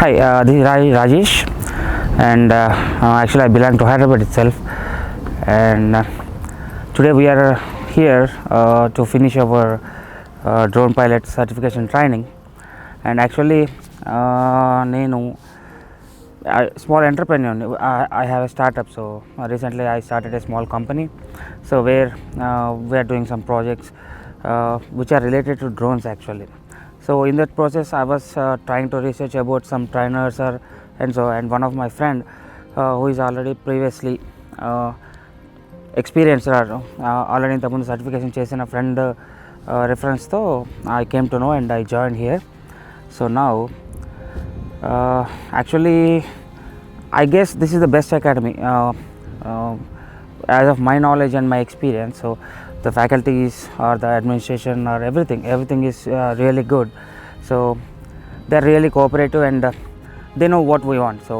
Hi, this is Rajesh, and actually I belong to Hyderabad itself, and today we are here to finish our drone pilot certification training. And actually, నేను small entrepreneur. I have a startup, so recently I started a small company, so where we are doing some projects which are related to drones actually. So in that process I was trying to research about some trainers and one of my friend who is already previously experienced already ఇంతకుముందు certification చేసిన friend రెఫరెన్స్తో I came to know and I joined here. So now actually I guess this is the best academy as of my knowledge and my experience. So the faculties or the administration or everything is really good. So they are really cooperative and they know what we want. So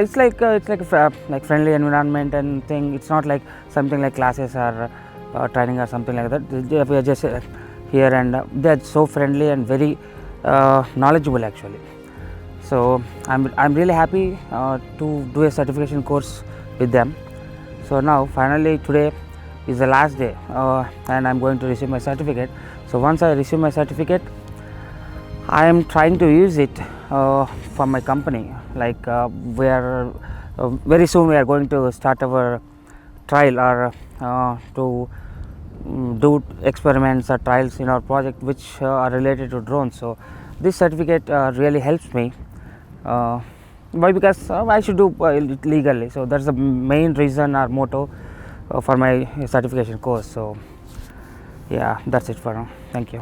it's like like friendly environment and thing. It's not like something like classes or training or something like that. We are just here and they are so friendly and very knowledgeable actually. So I'm really happy to do a certification course with them. So now finally today is the last day and I'm going to receive my certificate. So once I receive my certificate, I am trying to use it for my company. Like we are very soon we are going to start our trial or to do experiments or trials in our project which are related to drones. So this certificate really helps me. Why? Because I should do it legally. So that's the main reason or motto for my certification course. So yeah, that's it for now. Thank you.